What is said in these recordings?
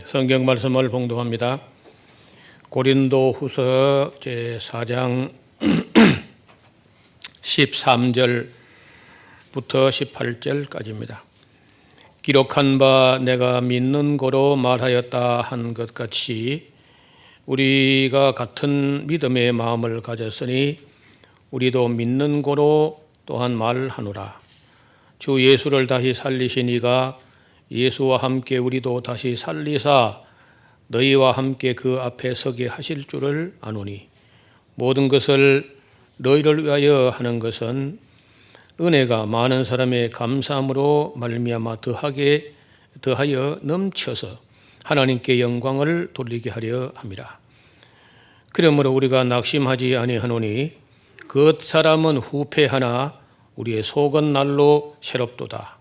성경 말씀을 봉독합니다. 고린도후서 제4장 13절부터 18절까지입니다. 기록한 바 내가 믿는 고로 말하였다 한 것 같이 우리가 같은 믿음의 마음을 가졌으니 우리도 믿는 고로 또한 말하노라. 주 예수를 다시 살리신 이가 예수와 함께 우리도 다시 살리사 너희와 함께 그 앞에 서게 하실 줄을 아노니 모든 것을 너희를 위하여 하는 것은 은혜가 많은 사람의 감사함으로 말미암아 더하여 넘쳐서 하나님께 영광을 돌리게 하려 함이라. 그러므로 우리가 낙심하지 아니하노니 그 사람은 후패하나 우리의 속은 날로 새롭도다.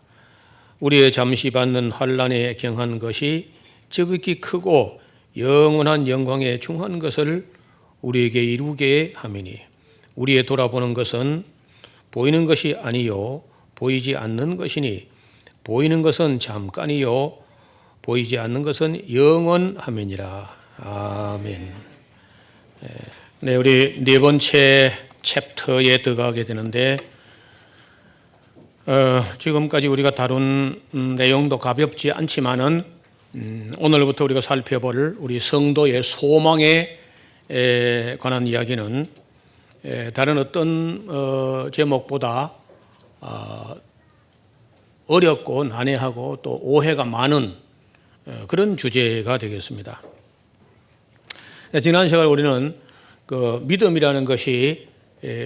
우리의 잠시 받는 환난에 경한 것이 지극히 크고 영원한 영광에 중한 것을 우리에게 이루게 함이니 우리의 돌아보는 것은 보이는 것이 아니요 보이지 않는 것이니 보이는 것은 잠깐이요 보이지 않는 것은 영원함이니라. 아멘. 네, 우리 네 번째 챕터에 들어가게 되는데 지금까지 우리가 다룬 내용도 가볍지 않지만은 오늘부터 우리가 살펴볼 우리 성도의 소망에 관한 이야기는 다른 어떤 제목보다 어렵고 난해하고 또 오해가 많은 그런 주제가 되겠습니다. 지난 시간 우리는 그 믿음이라는 것이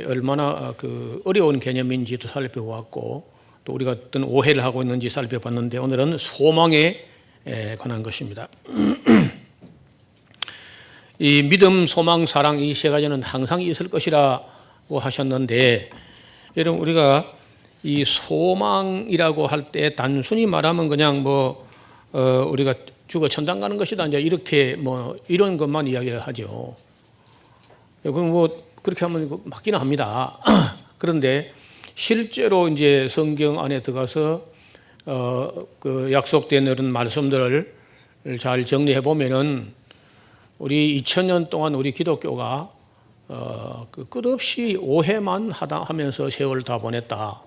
얼마나 그 어려운 개념인지도 살펴보았고 또 우리가 어떤 오해를 하고 있는지 살펴봤는데 오늘은 소망에 관한 것입니다. 이 믿음, 소망, 사랑 이 세 가지는 항상 있을 것이라고 하셨는데 여러분 우리가 이 소망이라고 할 때 단순히 말하면 그냥 우리가 죽어 천당 가는 것이다 이제 이렇게 이런 것만 이야기를 하죠. 그럼 그렇게 하면 맞기는 합니다. 그런데 실제로 이제 성경 안에 들어가서 그 약속된 이런 말씀들을 잘 정리해 보면은 우리 2000년 동안 우리 기독교가 그 끝없이 오해만 하면서 세월을 다 보냈다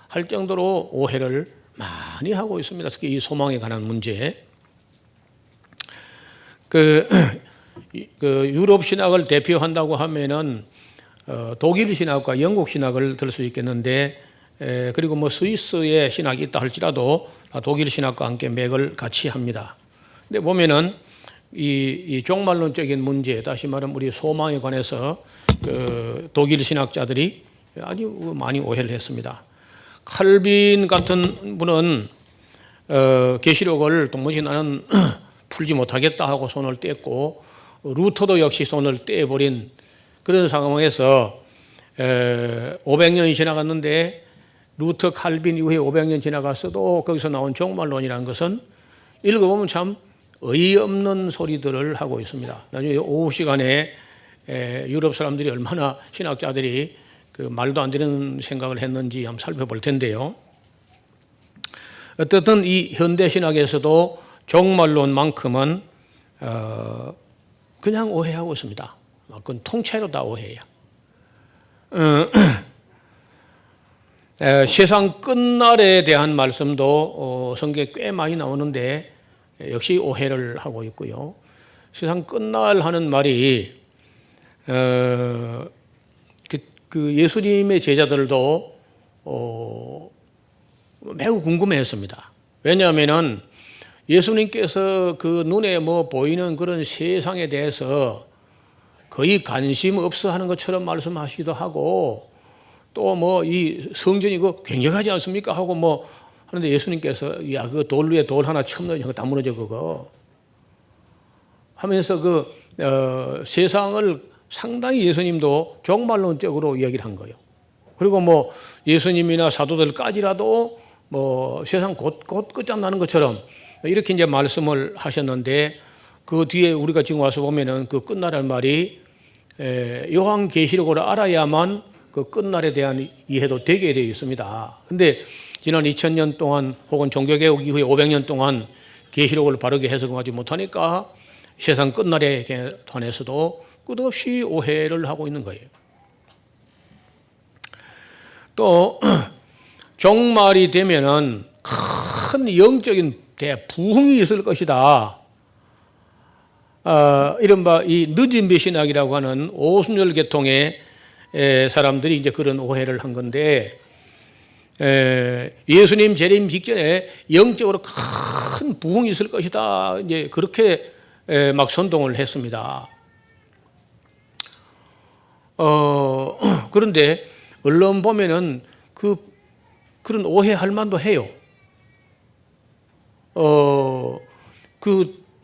할 정도로 오해를 많이 하고 있습니다. 특히 이 소망에 관한 문제. 그 유럽 신학을 대표한다고 하면은 독일 신학과 영국 신학을 들 수 있겠는데 그리고 스위스의 신학이 있다 할지라도 독일 신학과 함께 맥을 같이 합니다. 근데 보면은 이 종말론적인 문제, 다시 말하면 우리 소망에 관해서 그 독일 신학자들이 아주 많이 오해를 했습니다. 칼빈 같은 분은 계시록을 도무지 나는 풀지 못하겠다 하고 손을 뗐고 루터도 역시 손을 떼버린 그런 상황에서 500년이 지나갔는데 루터 칼빈 이후에 500년 지나갔어도 거기서 나온 종말론이라는 것은 읽어보면 참 어이없는 소리들을 하고 있습니다. 나중에 오후 시간에 유럽 사람들이 얼마나 신학자들이 그 말도 안 되는 생각을 했는지 한번 살펴볼 텐데요. 어쨌든 이 현대 신학에서도 종말론만큼은 그냥 오해하고 있습니다. 그건 통째로 다 오해예요. 세상 끝날에 대한 말씀도 성경에 꽤 많이 나오는데 역시 오해를 하고 있고요. 세상 끝날 하는 말이 그 예수님의 제자들도 매우 궁금해했습니다. 왜냐하면은 예수님께서 그 눈에 보이는 그런 세상에 대해서 거의 관심 없어 하는 것처럼 말씀하시기도 하고 또 이 성전이 굉장하지 않습니까? 하고 하는데 예수님께서 야, 그 돌 위에 돌 하나 처음 넣으면 다 무너져 그거 하면서 세상을 상당히 예수님도 종말론적으로 이야기를 한 거예요. 그리고 예수님이나 사도들까지라도 세상 곧 끝장나는 것처럼 이렇게 이제 말씀을 하셨는데 그 뒤에 우리가 지금 와서 보면은 그 끝날이라는 말이 요한계시록으로 알아야만 그 끝날에 대한 이해도 되게 되어 있습니다. 근데 지난 2000년 동안 혹은 종교개혁 이후에 500년 동안 계시록을 바르게 해석하지 못하니까 세상 끝날에 관해서도 끝없이 오해를 하고 있는 거예요. 또 종말이 되면은 큰 영적인 대부흥이 있을 것이다. 이른바 이 늦은 배신학이라고 하는 오순절 계통의 사람들이 이제 그런 오해를 한 건데, 예수님 재림 직전에 영적으로 큰 부흥이 있을 것이다. 이제 그렇게 막 선동을 했습니다. 그런데 언론 보면은 그런 오해할 만도 해요.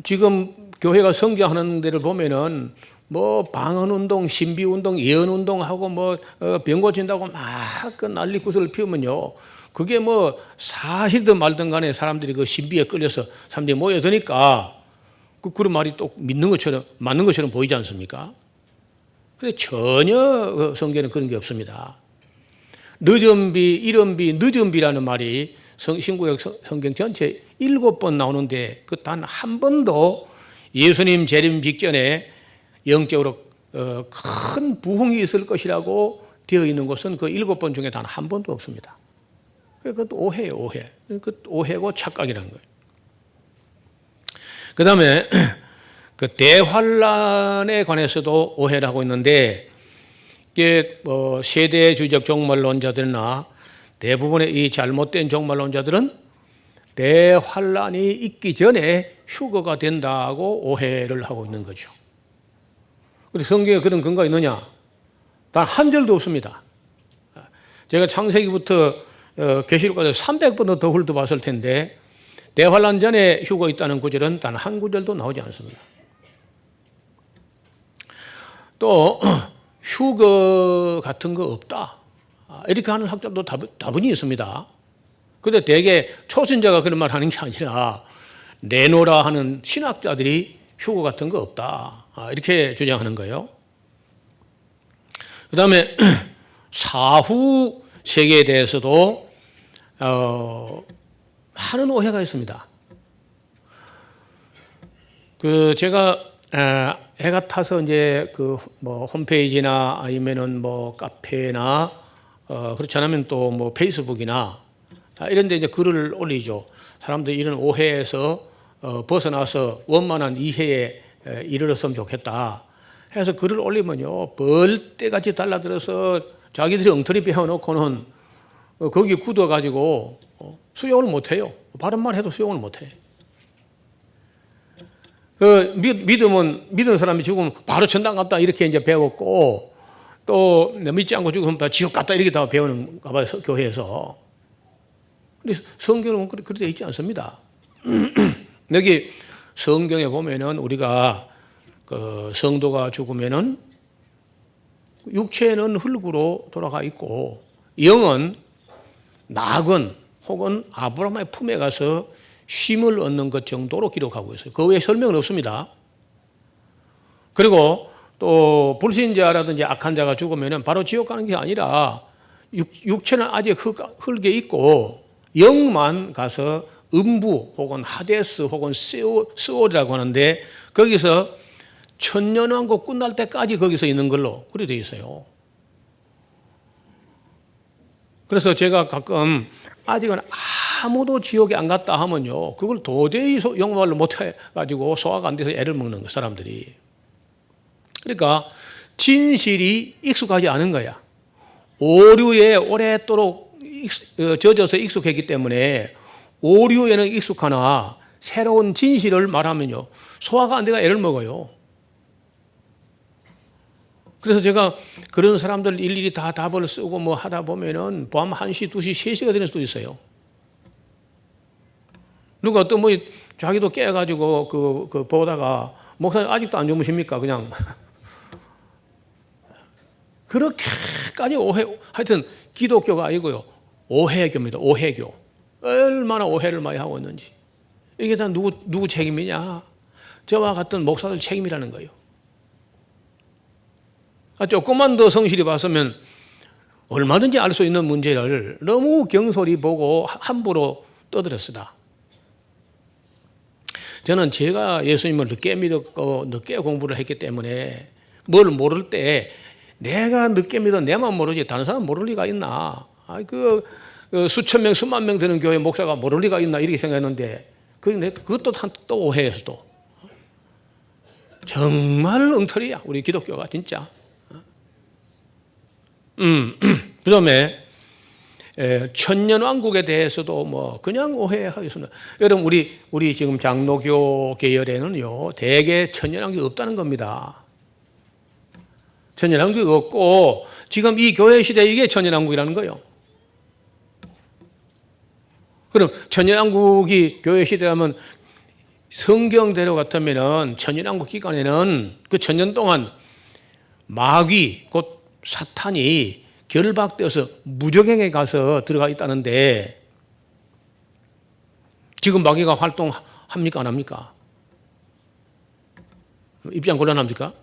지금 교회가 성장하는 데를 보면은 뭐 방언운동, 신비운동, 예언운동하고 뭐 병 고친다고 막 그 난리 구슬을 피우면요, 그게 뭐 사실든 말든 간에 사람들이 그 신비에 끌려서 사람들이 모여드니까 그런 말이 또 믿는 것처럼 맞는 것처럼 보이지 않습니까? 근데 전혀 성경에는 그런 게 없습니다. 늦은 비, 이른 비, 늦은 비라는 말이 신구약 성경 전체 7번 나오는데 그 단 한 번도 예수님 재림 직전에 영적으로 큰 부흥이 있을 것이라고 되어 있는 것은 그 7번 중에 단 한 번도 없습니다. 그것도 오해예요, 오해. 그 오해고 착각이라는 거예요. 그 다음에 그 대환란에 관해서도 오해를 하고 있는데, 이게 세대주의적 종말론자들이나 대부분의 이 잘못된 종말론자들은 대환란이 있기 전에 휴거가 된다고 오해를 하고 있는 거죠. 그런데 성경에 그런 근거가 있느냐? 단 한 절도 없습니다. 제가 창세기부터 계시록까지 300번도 더 훑어봤을 텐데 대환란 전에 휴거 있다는 구절은 단 한 구절도 나오지 않습니다. 또 휴거 같은 거 없다, 이렇게 하는 학자도 다분히 있습니다. 그런데 대개 초신자가 그런 말 하는 게 아니라 내노라 하는 신학자들이 휴거 같은 거 없다, 이렇게 주장하는 거예요. 그 다음에 사후 세계에 대해서도 많은 오해가 있습니다. 제가 해가 타서 이제 뭐 홈페이지나 아니면은 뭐 카페나 그렇지 않으면 또 뭐 페이스북이나 이런 데 이제 글을 올리죠. 사람들이 이런 오해에서 벗어나서 원만한 이해에 이르렀으면 좋겠다 해서 글을 올리면요, 벌떼같이 달라들어서 자기들이 엉터리 배워놓고는 거기 굳어가지고 수용을 못해요. 바른 말 해도 수용을 못해. 믿은 사람이 죽으면 바로 천당 갔다 이렇게 이제 배웠고, 또 믿지 않고 죽으면 지옥 갔다 이렇게 다 배우는가 봐요, 교회에서. 근데 성경은 그렇게 되어 있지 않습니다. 여기 성경에 보면은 우리가 성도가 죽으면은 육체는 흙으로 돌아가 있고 영은 낙은 혹은 아브라함의 품에 가서 쉼을 얻는 것 정도로 기록하고 있어요. 그 외에 설명은 없습니다. 그리고 또 불신자라든지 악한 자가 죽으면 바로 지옥 가는 게 아니라 육체는 아직 흙에 있고 영만 가서 음부 혹은 하데스 혹은 스올이라고 하는데 거기서 천년왕국 끝날 때까지 거기서 있는 걸로 그렇게 되어 있어요. 그래서 제가 가끔 아직은 아무도 지옥에 안 갔다 하면요, 그걸 도저히 영어말로 못해가지고 소화가 안 돼서 애를 먹는 거, 사람들이. 그러니까 진실이 익숙하지 않은 거야. 오류에 오랫도록 젖어서 익숙했기 때문에 오류에는 익숙하나 새로운 진실을 말하면요, 소화가 안 돼가 애를 먹어요. 그래서 제가 그런 사람들 일일이 다 답을 쓰고 뭐 하다 보면은 밤 1시, 2시, 3시가 되는 수도 있어요. 누가 또 뭐 자기도 깨가지고 보다가 목사님 아직도 안 주무십니까? 그냥. 그렇게까지 하여튼 기독교가 아니고요, 오해교입니다. 오해교. 얼마나 오해를 많이 하고 있는지. 이게 다 누구 책임이냐? 저와 같은 목사들 책임이라는 거예요. 조금만 더 성실히 봤으면 얼마든지 알 수 있는 문제를 너무 경솔히 보고 함부로 떠들었으다. 저는 제가 예수님을 늦게 믿었고 늦게 공부를 했기 때문에 뭘 모를 때 내가 늦게 믿어 내만 모르지 다른 사람 모를 리가 있나? 수천 명, 수만 명 되는 교회 목사가 모를 리가 있나 이렇게 생각했는데 그것도 또 오해해서 또 정말 엉터리야 우리 기독교가 진짜. 그다음에 천년왕국에 대해서도 뭐 그냥 오해하겠습니다. 여러분 우리 지금 장로교 계열에는요 대개 천년왕국이 없다는 겁니다. 천년왕국이 없고 지금 이 교회 시대에 이게 천년왕국이라는 거예요. 그럼 천년왕국이 교회 시대라면 성경대로 같으면은 천년왕국 기간에는 그 천년 동안 마귀 곧 사탄이 결박되어서 무적행에 가서 들어가 있다는데 지금 마귀가 활동합니까 안 합니까? 입장 곤란합니까?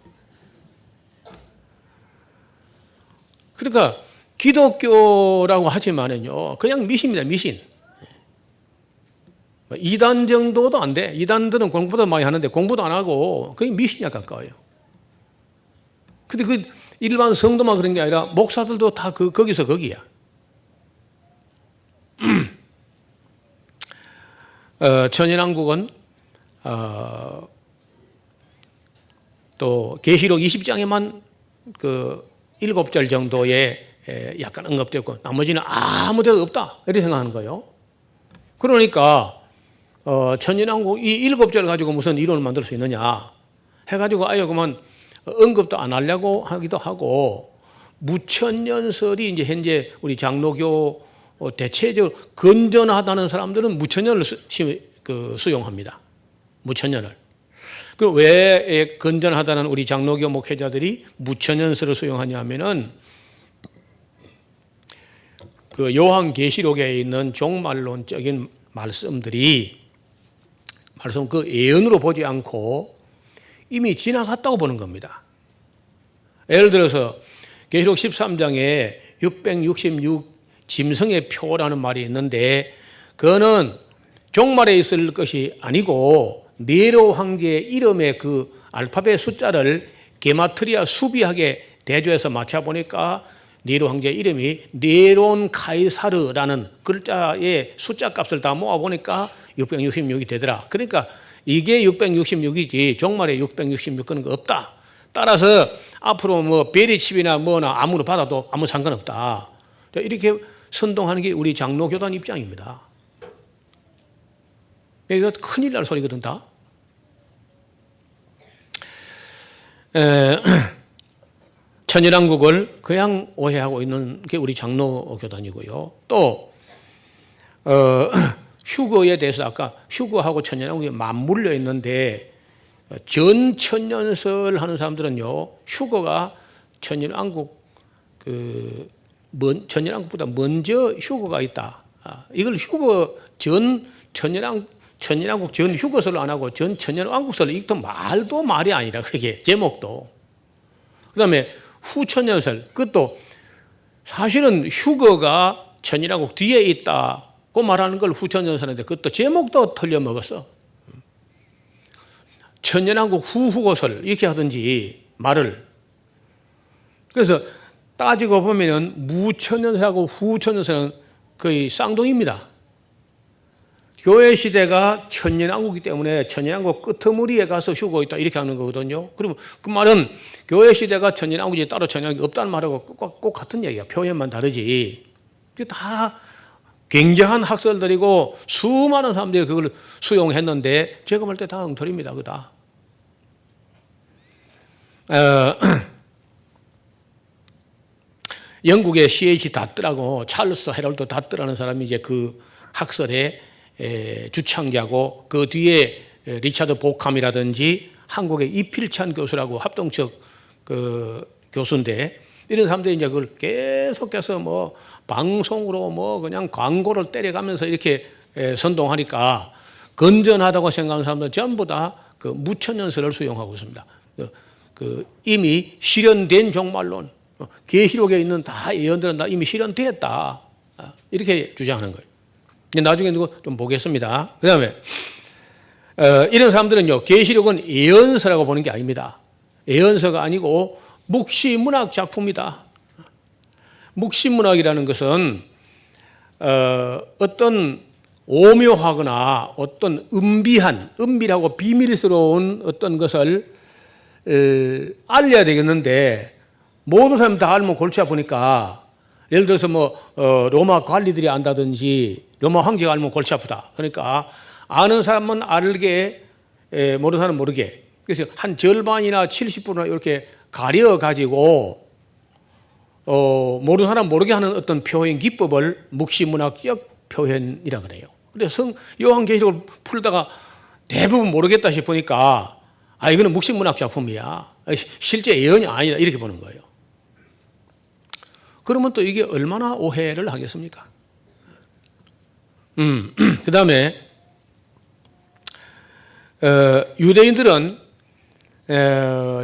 그러니까 기독교라고 하지만은요 그냥 미신입니다. 미신. 이단 정도도 안 돼. 이단들은 공부도 많이 하는데 공부도 안 하고 거의 미신에 가까워요. 근데 그 일반 성도만 그런 게 아니라 목사들도 다 거기서 거기야. 천연왕국은 또 계시록 20장에만 그 7절 정도의 약간 언급되고 나머지는 아무 데도 없다 이렇게 생각하는 거예요. 그러니까 천연왕국 이 7절 가지고 무슨 이론을 만들 수 있느냐 해가지고 아예 그만 언급도 안 하려고 하기도 하고 무천년설이 이제 현재 우리 장로교 대체적으로 건전하다는 사람들은 무천년을 수용합니다. 무천년을. 그 왜 건전하다는 우리 장로교 목회자들이 무천년설을 수용하냐 하면은 그 요한계시록에 있는 종말론적인 말씀들이 그 예언으로 보지 않고 이미 지나갔다고 보는 겁니다. 예를 들어서 계시록 13장에 666 짐승의 표라는 말이 있는데 그거는 종말에 있을 것이 아니고 네로 황제의 이름의 그 알파벳 숫자를 게마트리아 수비하게 대조해서 맞춰보니까 네로 황제의 이름이 네론 카이사르라는 글자의 숫자 값을 다 모아보니까 666이 되더라. 그러니까 이게 666이지 종말에 666 그런 거 없다. 따라서 앞으로 뭐 베리칩이나 뭐나 암으로 받아도 아무 상관없다. 이렇게 선동하는 게 우리 장로교단 입장입니다. 이거 큰일 날 소리거든 다. 천연왕국을 그냥 오해하고 있는 게 우리 장로교단이고요. 또 휴거에 대해서 아까 휴거하고 천연왕국이 맞물려 있는데 전천년설 하는 사람들은요 휴거가 천연왕국 천연왕국보다 먼저 휴거가 있다. 이걸 휴거 전 천연왕국 전 휴거설을 안 하고 전 천연왕국설을 읽던 말도 말이 아니라 그게 제목도. 그다음에 후천년설 그것도 사실은 휴거가 천연왕국 뒤에 있다고 말하는 걸 후천년설인데 그것도 제목도 틀려 먹었어. 천연왕국 후후거설 이렇게 하든지 말을. 그래서 따지고 보면은 무천년설하고 후천년설은 거의 쌍둥이입니다. 교회 시대가 천년왕국이기 때문에 천년왕국 끄트머리에 가서 휴거 있다 이렇게 하는 거거든요. 그러면 그 말은 교회 시대가 천년왕국이 따로 천년왕국이 없다는 말하고 꼭 같은 얘기야. 표현만 다르지. 이게 다 굉장한 학설들이고 수많은 사람들이 그걸 수용했는데 제가 볼 때 다 엉터리입니다. 그거 다. 영국의 C.H. 다트라고 찰스 헤럴드 다트라는 사람이 이제 그 학설의 주창자고 그 뒤에 리차드 보캄이라든지 한국의 이필찬 교수라고 합동적 그 교수인데 이런 사람들이 이제 그걸 계속해서 뭐 방송으로 뭐 그냥 광고를 때려가면서 이렇게 선동하니까 건전하다고 생각하는 사람들은 전부 다 그 무천년설을 수용하고 있습니다. 이미 실현된 종말론, 계시록에 있는 다 예언들은 다 이미 실현됐다 이렇게 주장하는 거예요. 나중에 좀 보겠습니다. 그 다음에 이런 사람들은요, 계시록은 예언서라고 보는 게 아닙니다. 예언서가 아니고 묵시문학 작품이다. 묵시문학이라는 것은 어떤 오묘하거나 어떤 은밀하고 비밀스러운 어떤 것을 알려야 되겠는데, 모든 사람이 다 알면 골치 아프니까, 예를 들어서 로마 관리들이 안다든지 로마 황제가 알면 골치 아프다. 그러니까 아는 사람은 알게, 모르는 사람은 모르게. 그래서 한 절반이나 70%나 이렇게 가려가지고 모르는 사람 모르게 하는 어떤 표현 기법을 묵시문학적 표현이라 그래요. 그래서 요한계시록을 풀다가 대부분 모르겠다 싶으니까 이거는 묵시문학 작품이야, 실제 예언이 아니다, 이렇게 보는 거예요. 그러면 또 이게 얼마나 오해를 하겠습니까? 그 다음에 유대인들은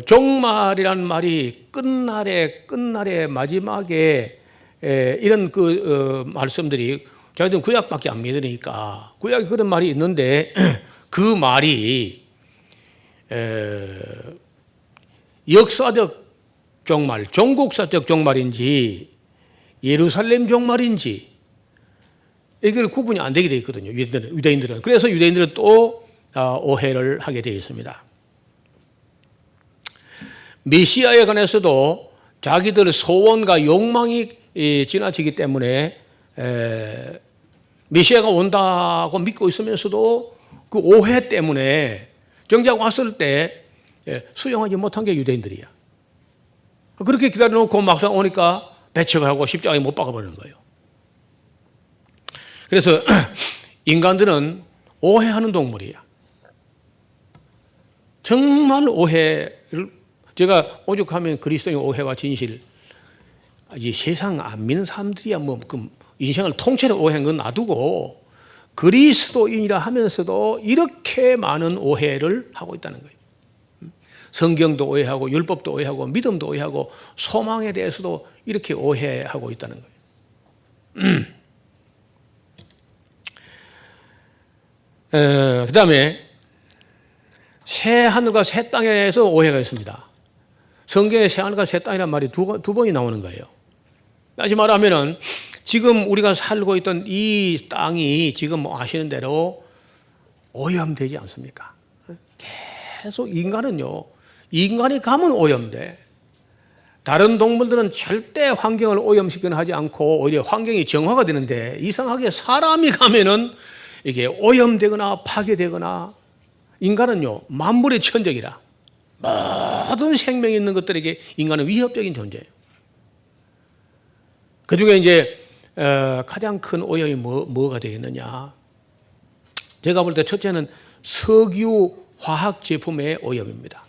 종말이라는 말이 끝날의 마지막에 이런 말씀들이, 자기들은 구약밖에 안 믿으니까 구약에 그런 말이 있는데 그 말이 역사적 종말, 종국사적 종말인지 예루살렘 종말인지 이게 구분이 안 되게 되어 있거든요, 유대인들은. 그래서 유대인들은 또 오해를 하게 되어 있습니다. 메시아에 관해서도 자기들 소원과 욕망이 지나치기 때문에 메시아가 온다고 믿고 있으면서도 그 오해 때문에 정작 왔을 때 수용하지 못한 게 유대인들이야. 그렇게 기다려놓고 막상 오니까 배척을 하고 십자가에 못 박아버리는 거예요. 그래서 인간들은 오해하는 동물이야. 정말 오해를, 제가 오죽하면 그리스도의 오해와 진실, 이 세상 안 믿는 사람들이야 인생을 통째로 오해한 건 놔두고 그리스도인이라 하면서도 이렇게 많은 오해를 하고 있다는 거예요. 성경도 오해하고 율법도 오해하고 믿음도 오해하고 소망에 대해서도 이렇게 오해하고 있다는 거예요. 그 다음에 새 하늘과 새 땅에서 오해가 있습니다. 성경에 새 하늘과 새 땅이라는 말이 두 번이 나오는 거예요. 다시 말하면은 지금 우리가 살고 있던 이 땅이 지금 아시는 대로 오염되지 않습니까? 계속 인간이 가면 오염돼. 다른 동물들은 절대 환경을 오염시키거나 하지 않고 오히려 환경이 정화가 되는데, 이상하게 사람이 가면은 이게 오염되거나 파괴되거나. 인간은요, 만물의 천적이라 모든 생명이 있는 것들에게 인간은 위협적인 존재예요. 그 중에 이제 가장 큰 오염이 뭐가 되겠느냐? 제가 볼 때 첫째는 석유 화학 제품의 오염입니다.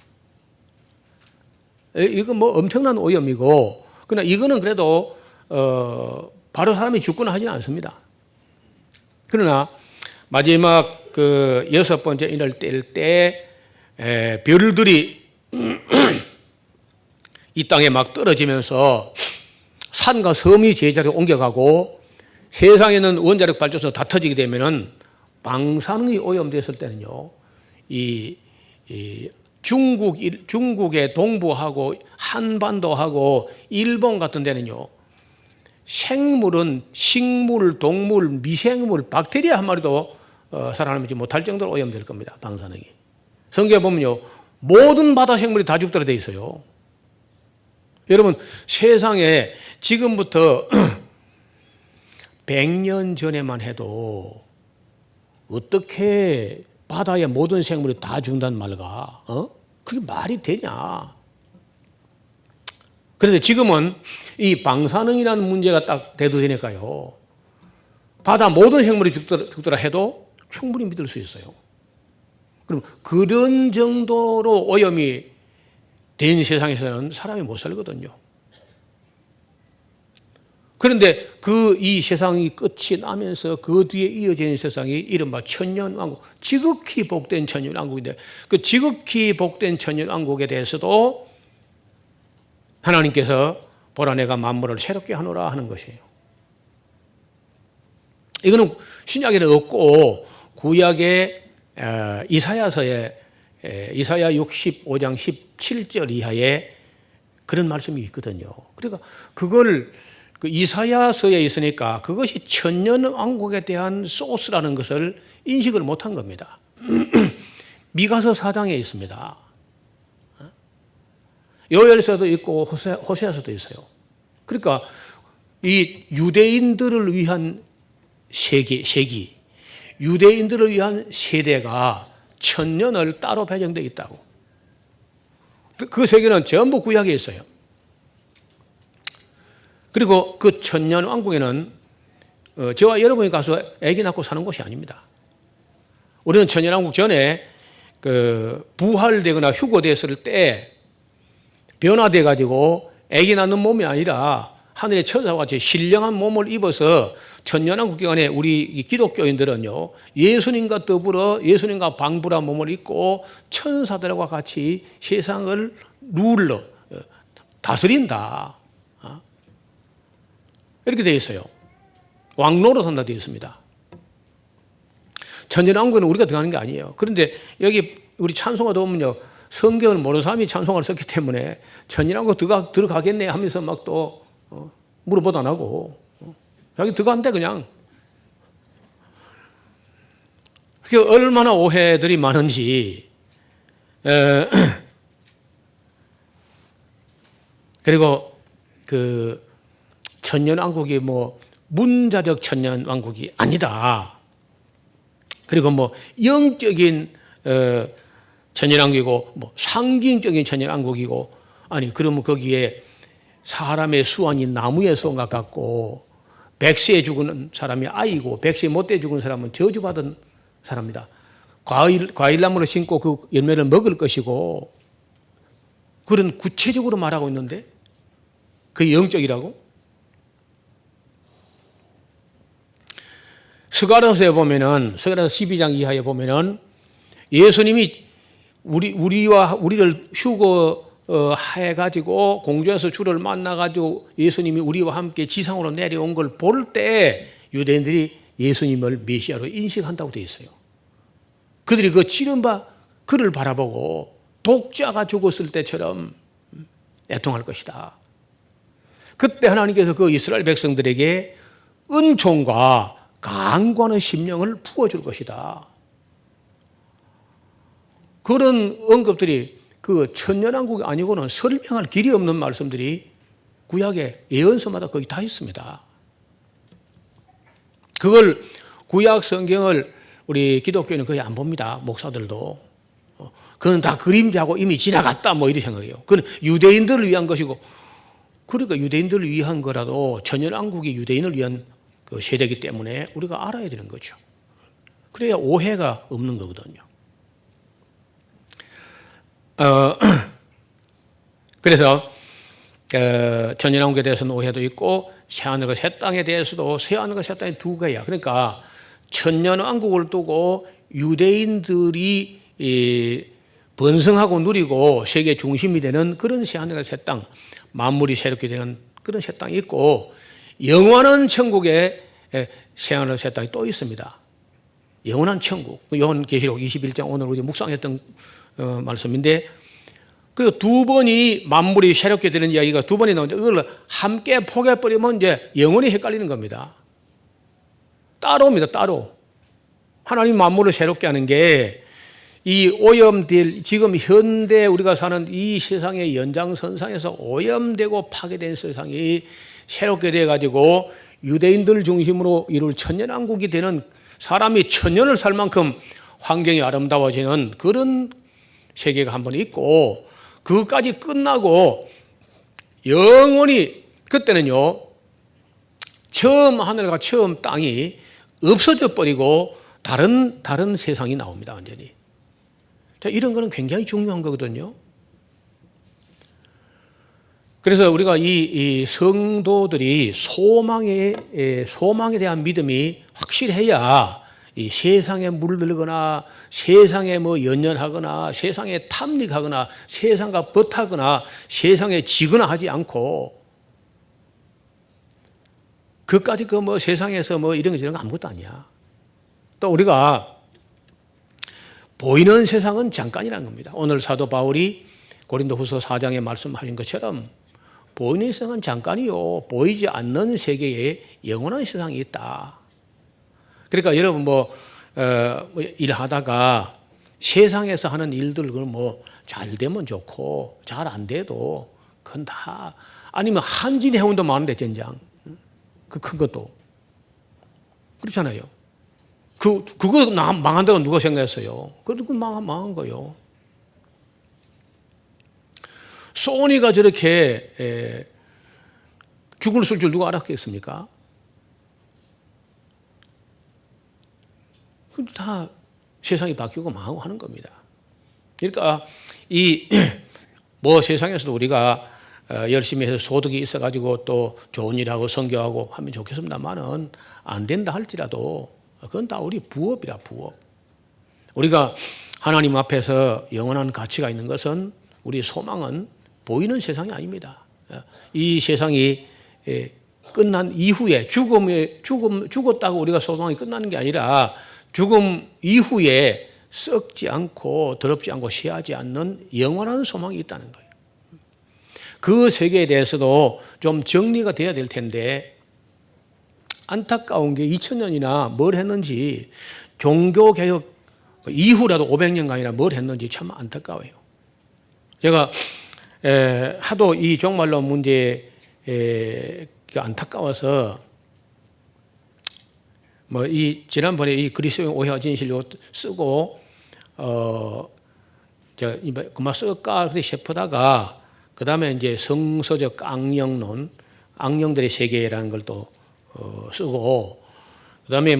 이건 엄청난 오염이고, 그러나 이거는 그래도 바로 사람이 죽거나 하지는 않습니다. 그러나 마지막 그 6번째 인을 뗄 때 별들이 이 땅에 막 떨어지면서 산과 섬이 제자리로 옮겨가고 세상에는 원자력 발전소 다 터지게 되면은 방사능이 오염됐을 때는요, 이 중국의 동부하고 한반도하고 일본 같은 데는요, 생물은 식물, 동물, 미생물, 박테리아 한 마리도 살아남지 못할 정도로 오염될 겁니다, 방사능이. 성경에 보면요, 모든 바다 생물이 다 죽도록 되어 있어요. 여러분, 세상에 지금부터 100년 전에만 해도 어떻게 바다의 모든 생물이 다 죽는다는 말가? 그게 말이 되냐? 그런데 지금은 이 방사능이라는 문제가 딱 대두되니까요, 바다 모든 생물이 죽더라 해도 충분히 믿을 수 있어요. 그럼 그런 정도로 오염이 된 세상에서는 사람이 못 살거든요. 그런데 이 세상이 끝이 나면서 그 뒤에 이어지는 세상이 이른바 천년왕국, 지극히 복된 천년왕국인데, 그 지극히 복된 천년왕국에 대해서도 하나님께서 보라 내가 만물을 새롭게 하노라 하는 것이에요. 이거는 신약에는 없고 구약의 이사야서에 이사야 65장 17절 이하에 그런 말씀이 있거든요. 그러니까 그걸 그 이사야서에 있으니까 그것이 천년왕국에 대한 소스라는 것을 인식을 못한 겁니다. 미가서 4장에 있습니다. 요엘서도 있고 호세아서도 있어요. 그러니까 이 유대인들을 위한 세기, 유대인들을 위한 세대가 천년을 따로 배정되어 있다고. 그 세계는 전부 구약에 있어요. 그리고 그 천년 왕국에는 저와 여러분이 가서 아기 낳고 사는 곳이 아닙니다. 우리는 천년 왕국 전에 부활되거나 휴거됐을 때 변화돼 가지고 아기 낳는 몸이 아니라 하늘의 천사와 같이 신령한 몸을 입어서 천년왕국 기간에 우리 기독교인들은요, 예수님과 더불어 예수님과 방불한 몸을 입고 천사들과 같이 세상을 다스린다. 이렇게 되어 있어요. 왕로로 산다 되어 있습니다. 천년왕국은 우리가 들어가는 게 아니에요. 그런데 여기 우리 찬송가도 보면요, 성경을 모르는 사람이 찬송가를 썼기 때문에 천년왕국 들어가겠네 하면서 막 또 물어보도 안 하고 자기 들어간대 그냥. 그게 얼마나 오해들이 많은지. 그리고 그 천년왕국이 뭐 문자적 천년왕국이 아니다. 그리고 뭐 영적인 천년왕국이고 뭐 상징적인 천년왕국이고, 아니 그러면 거기에 사람의 수완이 나무의 수완과 같고 100세에 죽은 사람이 아이고 100세 못돼 죽은 사람은 저주받은 사람이다. 과일나무를 심고 그 열매를 먹을 것이고, 그런 구체적으로 말하고 있는데 그게 영적이라고? 스가랴서에 보면은, 스가랴서 12장 이하에 보면은 예수님이 우리를 휴거해가지고 공주에서 주를 만나가지고 예수님이 우리와 함께 지상으로 내려온 걸 볼 때 유대인들이 예수님을 메시아로 인식한다고 되어 있어요. 그들이 그 치른바 그를 바라보고 독자가 죽었을 때처럼 애통할 것이다. 그때 하나님께서 그 이스라엘 백성들에게 은총과 강권의 심령을 부어줄 것이다. 그런 언급들이 그 천년왕국이 아니고는 설명할 길이 없는 말씀들이 구약의 예언서마다 거기 다 있습니다. 그걸 구약 성경을 우리 기독교는 거의 안 봅니다. 목사들도. 그건 다 그림자고 이미 지나갔다 뭐 이렇게 생각해요. 그건 유대인들을 위한 것이고, 그러니까 유대인들을 위한 거라도 천년왕국이 유대인을 위한 그 세대이기 때문에 우리가 알아야 되는 거죠. 그래야 오해가 없는 거거든요. 그래서 천년왕국에 대해서는 오해도 있고 새하늘과 새 땅에 대해서도 새하늘과 새 땅이 두 개야. 그러니까 천년왕국을 두고 유대인들이 번성하고 누리고 세계 중심이 되는 그런 새하늘과 새 땅, 만물이 새롭게 되는 그런 새 땅이 있고, 영원한 천국에 새하늘과 새 땅이 또 있습니다. 영원한 천국, 요한계시록 21장 오늘 우리 묵상했던 말씀인데, 그 두 번이 만물이 새롭게 되는 이야기가 두 번이 나오는데 그걸 함께 포개버리면 이제 영원히 헷갈리는 겁니다. 따로입니다. 따로. 하나님 만물을 새롭게 하는 게 이 오염될, 지금 현대 우리가 사는 이 세상의 연장선상에서 오염되고 파괴된 세상이 새롭게 돼가지고 유대인들 중심으로 이룰 천년왕국이 되는, 사람이 천년을 살 만큼 환경이 아름다워지는 그런 세계가 한 번 있고, 그것까지 끝나고 영원히, 그때는요 처음 하늘과 처음 땅이 없어져 버리고 다른 세상이 나옵니다. 완전히. 자, 이런 거는 굉장히 중요한 거거든요. 그래서 우리가 이 성도들이 소망에 대한 믿음이 확실해야 이 세상에 물들거나 세상에 뭐 연연하거나 세상에 탐닉하거나 세상과 벗하거나 세상에 지거나 하지 않고, 그까지 그 뭐 세상에서 뭐 이런 거 저런 거 아무것도 아니야. 또 우리가 보이는 세상은 잠깐이라는 겁니다. 오늘 사도 바울이 고린도후서 4장에 말씀하신 것처럼 보이는 세상은 잠깐이요, 보이지 않는 세계에 영원한 세상이 있다. 그러니까 여러분 일하다가 세상에서 하는 일들 잘 되면 좋고 잘 안 돼도 그건 다, 아니면 한진 해운도 많은데 전장 그 큰 것도 그렇잖아요. 그거 망한다고 누가 생각했어요? 그래도 망한 거요. 소니가 저렇게 죽을 줄 누가 알았겠습니까? 다 세상이 바뀌고 망하고 하는 겁니다. 그러니까 세상에서도 우리가 열심히 해서 소득이 있어가지고 또 좋은 일하고 선교하고 하면 좋겠습니다만은 안 된다 할지라도 그건 다 우리 부업이라, 부업. 우리가 하나님 앞에서 영원한 가치가 있는 것은, 우리 소망은 보이는 세상이 아닙니다. 이 세상이 끝난 이후에 죽었다고 우리가 소망이 끝나는 게 아니라 죽음 이후에 썩지 않고 더럽지 않고 쇠하지 않는 영원한 소망이 있다는 거예요. 그 세계에 대해서도 좀 정리가 돼야 될 텐데, 안타까운 게 2000년이나 뭘 했는지, 종교개혁 이후라도 500년간이나 뭘 했는지 참 안타까워요. 제가 하도 이 종말론 문제에 안타까워서 지난번에 이 그리스도의 오해와 진실로 쓰고 제가 그만 쓸까 싶다가, 그 다음에 이제 성서적 악령론, 악령들의 세계라는 걸 또 쓰고, 그 다음에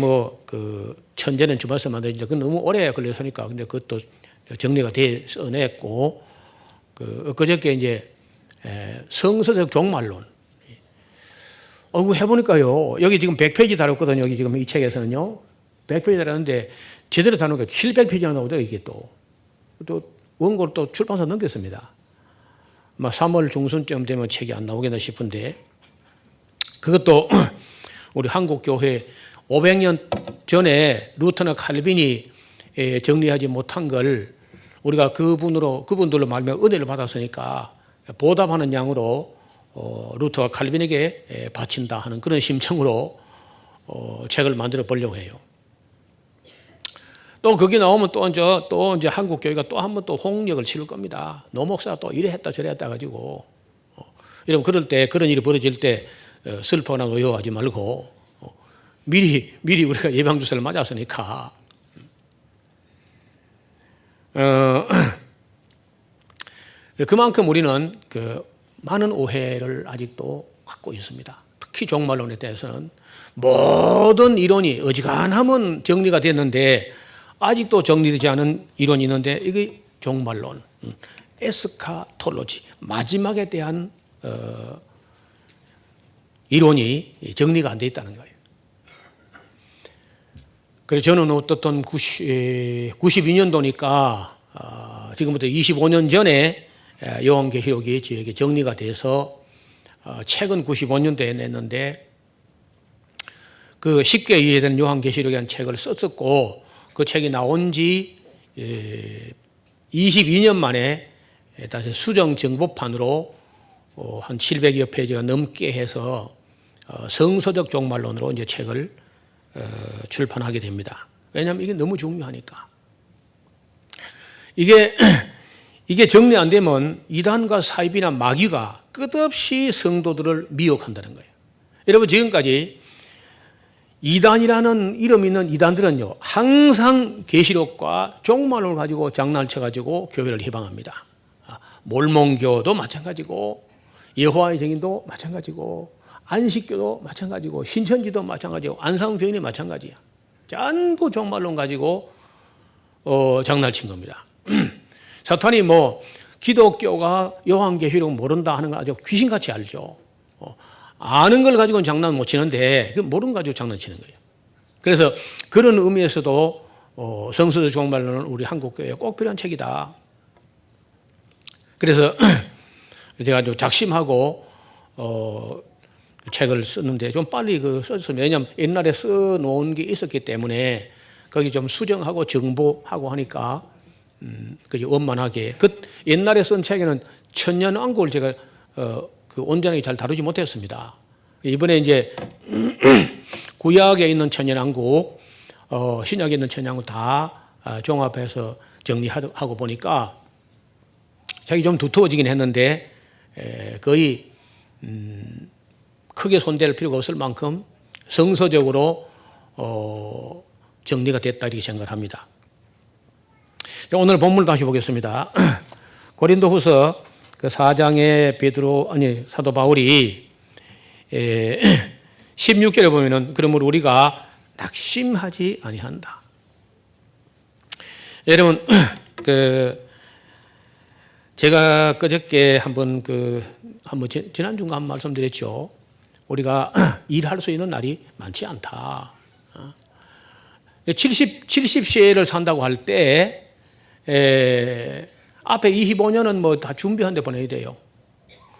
천재는 주마서 만들어진다. 그건 너무 오래 걸려서니까, 근데 그것도 정리가 돼 써냈고, 그저께 이제 성서적 종말론. 해보니까요, 여기 지금 100페이지 다뤘거든요. 여기 지금 이 책에서는요, 100페이지 다뤘는데 제대로 다루니까 700페이지나 나오더라고요. 이게 또 원고를 또 출판사 넘겼습니다. 3월 중순쯤 되면 책이 안 나오겠나 싶은데, 그것도 우리 한국교회 500년 전에 루터나 칼빈이 정리하지 못한 걸 우리가 그분들로 말미암아 은혜를 받았으니까 보답하는 양으로 루터가 칼빈에게 바친다 하는 그런 심정으로 책을 만들어 보려고 해요. 또 거기 나오면 또 이제 한국 교회가 또 한 번 또 홍역을 치를 겁니다. 노 목사가 또 이래 했다 저래 했다 가지고, 여러분 그럴 때, 그런 일이 벌어질 때 슬퍼나 노여워하지 말고 미리 우리가 예방 주사를 맞았으니까 그만큼 우리는 많은 오해를 아직도 갖고 있습니다. 특히 종말론에 대해서는 모든 이론이 어지간하면 정리가 됐는데 아직도 정리되지 않은 이론이 있는데, 이게 종말론, 에스카톨로지, 마지막에 대한 이론이 정리가 안 돼 있다는 거예요. 그래서 저는 어떻든 92년도니까 지금부터 25년 전에 요한계시록이 저에게 정리가 돼서 책은 95년도에 냈는데, 그 쉽게 이해되는 요한계시록이라는 책을 썼었고, 그 책이 나온 지 22년 만에 다시 수정 정보판으로 한 700여 페이지가 넘게 해서 성서적 종말론으로 이제 책을 출판하게 됩니다. 왜냐하면 이게 너무 중요하니까. 이게 정리 안 되면 이단과 사입이나 마귀가 끝없이 성도들을 미혹한다는 거예요. 여러분, 지금까지 이단이라는 이름 있는 이단들은요, 항상 계시록과 종말론을 가지고 장난을 쳐가지고 교회를 해방합니다. 몰몬교도 마찬가지고, 여호와의 증인도 마찬가지고, 안식교도 마찬가지고, 신천지도 마찬가지고, 안상교인이 마찬가지야. 전부 종말론 가지고 장난을 친 겁니다. 사탄이 기독교가 요한계시록 모른다 하는 걸 아주 귀신같이 알죠. 아는 걸 가지고는 장난 못 치는데 모르는 거 가지고 장난치는 거예요. 그래서 그런 의미에서도 성서적 종말론은 우리 한국교회에 꼭 필요한 책이다. 그래서 제가 아주 작심하고 책을 썼는데 좀 빨리 썼어요. 왜냐하면 옛날에 써놓은 게 있었기 때문에 거기 좀 수정하고 정보하고 하니까 그지 원만하게. 옛날에 쓴 책에는 천년왕국을 제가 온전하게 잘 다루지 못했습니다. 이번에 이제 구약에 있는 천년왕국, 신약에 있는 천년왕국 다 종합해서 정리하고 보니까 책이 좀 두터워지긴 했는데 거의 크게 손댈 필요가 없을 만큼 성서적으로 정리가 됐다 이렇게 생각합니다. 오늘 본문을 다시 보겠습니다. 고린도후서 그 4장에 사도 바울이 16절에 보면은 그러므로 우리가 낙심하지 아니한다. 여러분 제가 그저께 한번 지난주인가 한 말씀드렸죠. 우리가 일할 수 있는 날이 많지 않다. 70세를 산다고 할 때 앞에 25년은 뭐 다 준비한 데 보내야 돼요.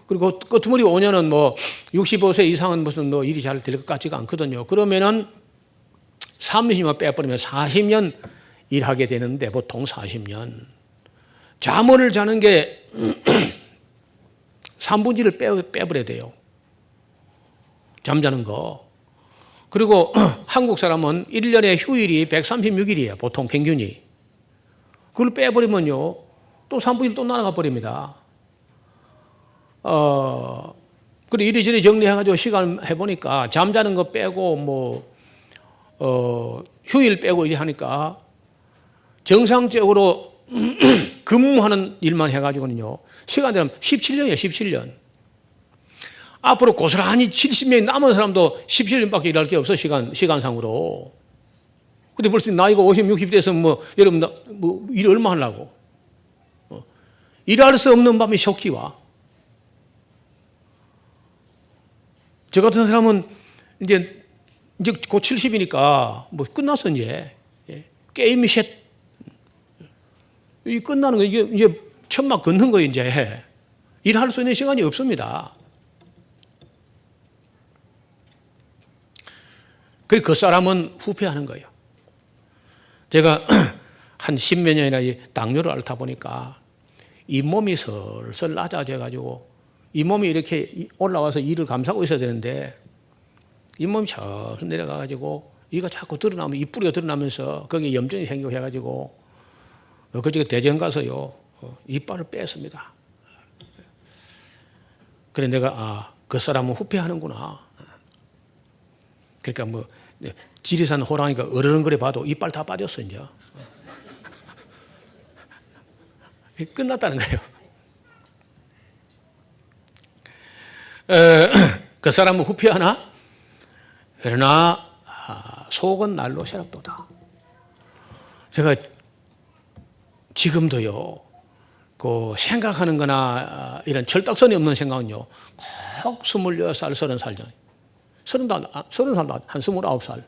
그리고 끄트머리 5년은 뭐 65세 이상은 무슨 뭐 일이 잘 될 것 같지가 않거든요. 그러면은 30년만 빼버리면 40년 일하게 되는데 보통 40년. 잠을 자는 게 3분지를 빼버려야 돼요. 잠자는 거. 그리고 한국 사람은 1년에 휴일이 136일이에요. 보통 평균이. 그걸 빼버리면요. 또 3분의 1 또 날아가 버립니다. 그리고 이리저리 정리해가지고 시간 해보니까 잠자는 거 빼고 휴일 빼고 이래 하니까 정상적으로 근무하는 일만 해가지고는요. 시간 되면 17년이에요. 17년. 앞으로 고스란히 70년이 남은 사람도 17년밖에 일할 게 없어. 시간상으로. 근데 벌써 나이가 50, 60 돼서 여러분 일 얼마 하려고. 일할 수 없는 밤에 쇼키 와. 저 같은 사람은 이제 곧 70이니까 끝났어 이제. 게임이 셋. 이 끝나는 거 이제 천막 걷는 거 이제. 일할 수 있는 시간이 없습니다. 그리고 그 사람은 후회하는 거예요. 제가 한 10몇 년이나 당뇨를 앓다 보니까 잇몸이 슬슬 낮아져가지고 잇몸이 이렇게 올라와서 이를 감싸고 있어야 되는데 잇몸이 슬슬 내려가가지고 이가 자꾸 드러나면 이뿌리가 드러나면서 거기에 염증이 생기고 해가지고 그저께 대전 가서요 이빨을 뺐습니다. 그래 내가 그 사람은 후회하는구나. 그러니까 지리산 호랑이가 어르렁거려 봐도 이빨 다 빠졌어 이제. 끝났다는 거예요. 그 사람은 후회하나? 그러나 속은 날로 새롭도다. 제가 지금도요 생각하는 거나 이런 철딱선이 없는 생각은요 꼭 26살, 30살 전 30살도 한 29살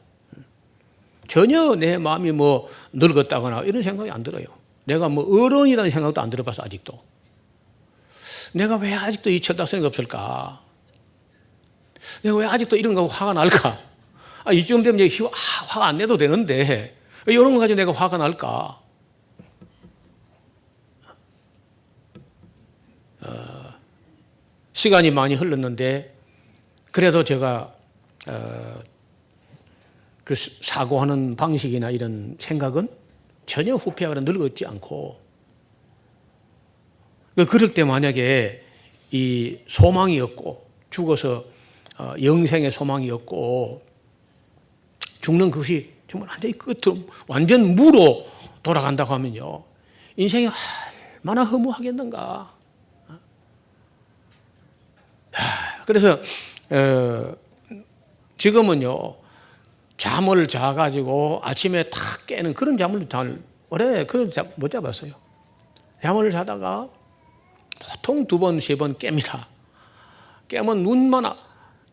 전혀 내 마음이 늙었다거나 이런 생각이 안 들어요. 내가 어른이라는 생각도 안 들어봤어 아직도. 내가 왜 아직도 이 철딱선이 없을까? 내가 왜 아직도 이런 거 화가 날까? 이쯤 되면 이제 화가 안 내도 되는데 왜 이런 거 가지고 내가 화가 날까? 시간이 많이 흘렀는데 그래도 제가 그 사고하는 방식이나 이런 생각은 전혀 후회하거나 늙었지 않고 그럴 때 만약에 이 소망이 없고 죽어서 영생의 소망이 없고 죽는 것이 정말 완전히 끝으로 완전 무로 돌아간다고 하면요 인생이 얼마나 허무하겠는가. 그래서 지금은요 잠을 자가지고 아침에 탁 깨는 그런 잠을 오래 그런 잠 못 잡았어요. 잠을 자다가 보통 2번, 3번 깹니다. 깨면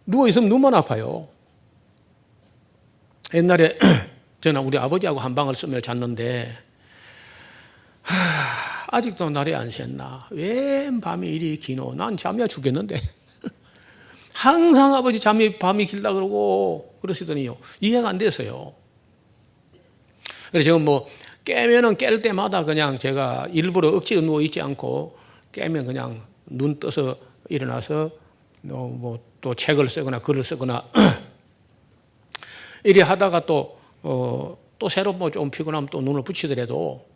누워있으면 눈만 아파요. 옛날에 저는 우리 아버지하고 한 방을 쓰며 잤는데 아직도 날이 안 샜나. 왜 밤이 이리 기노. 난 잠이야 죽겠는데. 항상 아버지 밤이 길다 그러고 그러시더니요. 이해가 안 돼서요. 그래서 지금 깨면은 깰 때마다 그냥 제가 일부러 억지로 누워 있지 않고 깨면 그냥 눈 떠서 일어나서 뭐 또 책을 쓰거나 글을 쓰거나 이리 하다가 또 새로 뭐 좀 피곤하면 또 눈을 붙이더라도,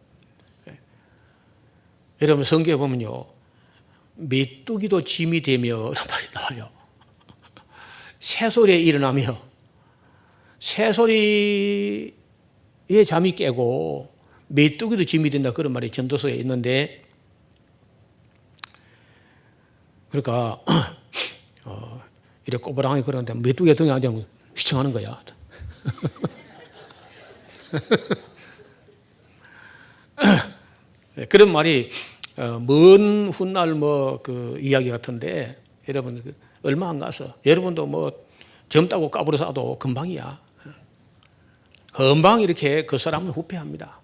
여러분 성경에 보면요, 메뚜기도 짐이 되며 라는 말이 나와요. 새소리에 일어나며 새소리에 잠이 깨고 메뚜기도 짐이 된다, 그런 말이 전도서에 있는데, 그러니까 이렇게 꼬부랑이 그러는데 메뚜기가 등에 앉으면 휘청하는 거야. 그런 말이 먼 훗날 뭐 그 이야기 같은데, 여러분 얼마 안 가서 여러분도 뭐 젊다고 까불어 싸도 금방이야. 금방 이렇게 그 사람은 후패합니다.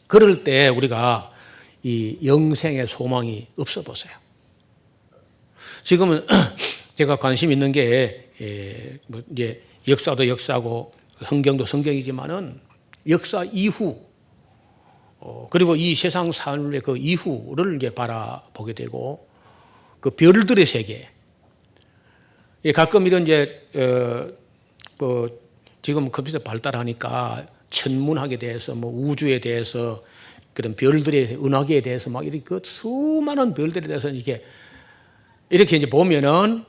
그럴 때 우리가 이 영생의 소망이 없어 보세요. 지금은 제가 관심 있는 게 뭐 이제 역사도 역사고 성경도 성경이지만은 역사 이후 그리고 이 세상 삶의 그 이후를 이제 바라보게 되고, 그 별들의 세계, 가끔 이런 이제 뭐 지금 컴퓨터 발달하니까 천문학에 대해서 뭐 우주에 대해서 그런 별들의 은하계에 대해서 막 이렇게 그 수많은 별들에 대해서 이렇게 이제 보면은,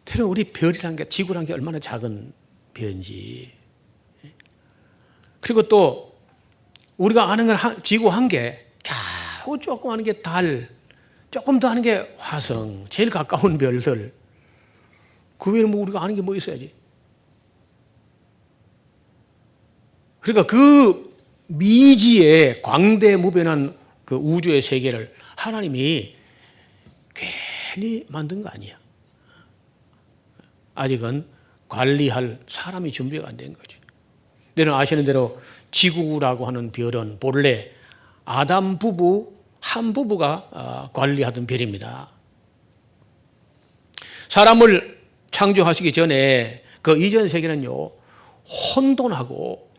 테러 우리 별이라는 게, 지구라는 게 얼마나 작은 별인지, 그리고 또 우리가 아는 건 지구 한 개, 겨우 조금 아는 게 달, 조금 더 아는 게 화성, 제일 가까운 별들. 그 외에 뭐 우리가 아는 게 뭐 있어야지. 그러니까 그 미지의 광대무변한 그 우주의 세계를 하나님이 괜히 만든 거 아니야. 아직은 관리할 사람이 준비가 안 된 거지. 여러분 아시는 대로 지구라고 하는 별은 본래 아담 부부 한 부부가 관리하던 별입니다. 사람을 창조하시기 전에 그 이전 세계는요, 혼돈하고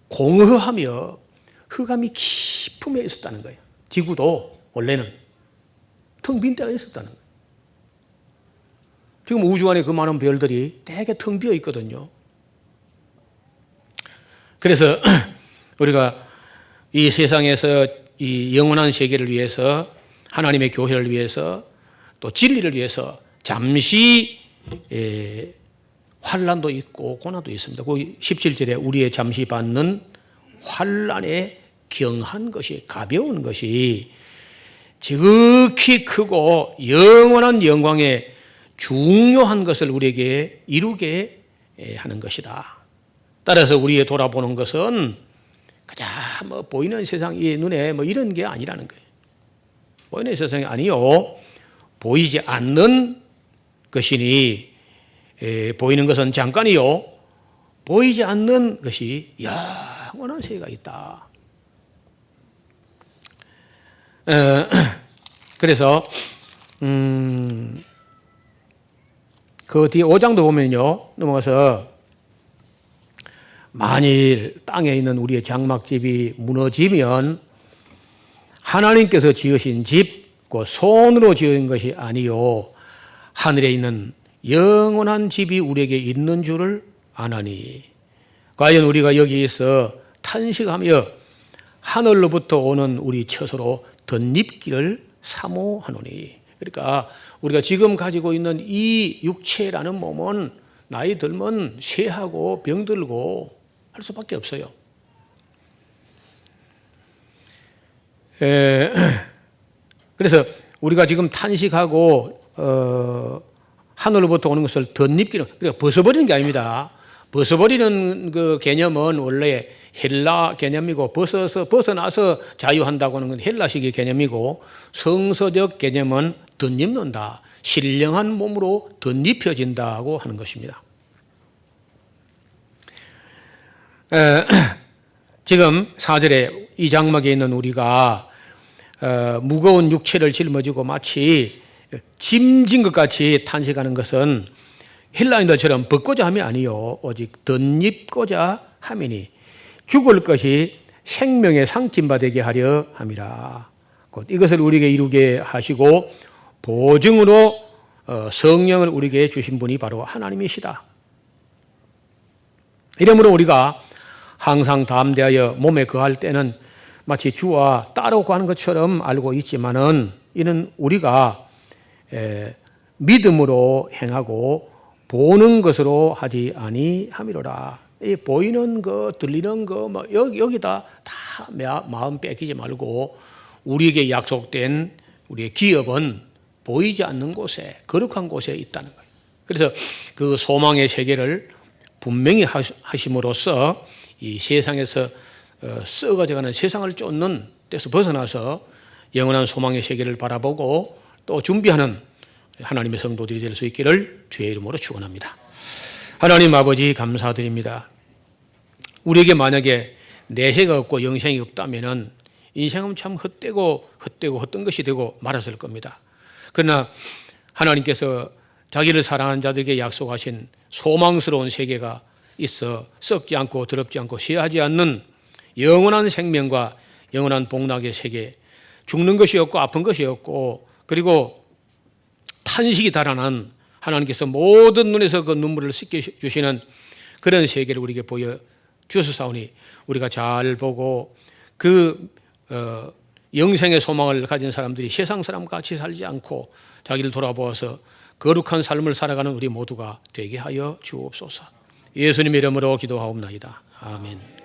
공허하며 흑암이 깊음에 있었다는 거예요. 지구도 원래는 텅 빈 데가 있었다는 거예요. 지금 우주 안에 그 많은 별들이 되게 텅 비어 있거든요. 그래서 우리가 이 세상에서 이 영원한 세계를 위해서, 하나님의 교회를 위해서, 또 진리를 위해서 잠시 환난도 있고 고난도 있습니다. 그 17절에 우리의 잠시 받는 환난에 경한 것이, 가벼운 것이 지극히 크고 영원한 영광의 중요한 것을 우리에게 이루게 하는 것이다. 따라서 우리의 돌아보는 것은 그냥 뭐 보이는 세상, 이 눈에 뭐 이런 게 아니라는 거예요. 보이는 세상이 아니요, 보이지 않는 것이니, 보이는 것은 잠깐이요, 보이지 않는 것이 영원한 세계가 있다. 그래서 그 뒤에 5장도 보면요, 넘어가서 만일 땅에 있는 우리의 장막집이 무너지면 하나님께서 지으신 집, 그 손으로 지은 것이 아니요 하늘에 있는 영원한 집이 우리에게 있는 줄을 아나니, 과연 우리가 여기에서 탄식하며 하늘로부터 오는 우리 처소로 덧입기를 사모하노니. 그러니까 우리가 지금 가지고 있는 이 육체라는 몸은 나이 들면 쇠하고 병들고 할 수밖에 없어요. 그래서 우리가 지금 탄식하고 하늘로부터 오는 것을 덧입기는, 그러니까 벗어버리는 게 아닙니다. 벗어버리는 그 개념은 원래 헬라 개념이고, 벗어나서 자유한다고 하는 건 헬라식의 개념이고, 성서적 개념은 덧입는다, 신령한 몸으로 덧입혀진다고 하는 것입니다. 지금 4절에 이 장막에 있는 우리가 무거운 육체를 짊어지고 마치 짐진 것 같이 탄식하는 것은 헬라인들처럼 벗고자 함이 아니요 오직 덧입고자 함이니, 죽을 것이 생명의 상팀바 되게 하려 함이라. 곧 이것을 우리에게 이루게 하시고 보증으로 성령을 우리에게 주신 분이 바로 하나님이시다. 이러므로 우리가 항상 담대하여 몸에 거할 때는 마치 주와 따르고 하는 것처럼 알고 있지만은 이는 우리가 믿음으로 행하고 보는 것으로 하지 아니함이로라. 이 보이는 거, 들리는 거, 뭐 여기다 다 마음 뺏기지 말고 우리에게 약속된 우리의 기업은 보이지 않는 곳에, 거룩한 곳에 있다는 거예요. 그래서 그 소망의 세계를 분명히 하심으로써 이 세상에서 썩어져가는 세상을 쫓는 데서 벗어나서 영원한 소망의 세계를 바라보고 또 준비하는 하나님의 성도들이 될 수 있기를 주의 이름으로 축원합니다. 하나님 아버지 감사드립니다. 우리에게 만약에 내세가 없고 영생이 없다면 인생은 참 헛되고 헛된 것이 되고 말았을 겁니다. 그러나 하나님께서 자기를 사랑하는 자들에게 약속하신 소망스러운 세계가 있어 썩지 않고 더럽지 않고 쇠하지 않는 영원한 생명과 영원한 복락의 세계, 죽는 것이 없고 아픈 것이 없고 그리고 탄식이 달아난 하나님께서 모든 눈에서 그 눈물을 씻겨주시는 그런 세계를 우리에게 보여주셨사오니 우리가 잘 보고 그 영생의 소망을 가진 사람들이 세상 사람과 같이 살지 않고 자기를 돌아보아서 거룩한 삶을 살아가는 우리 모두가 되게 하여 주옵소서. 예수님의 이름으로 기도하옵나이다. 아멘.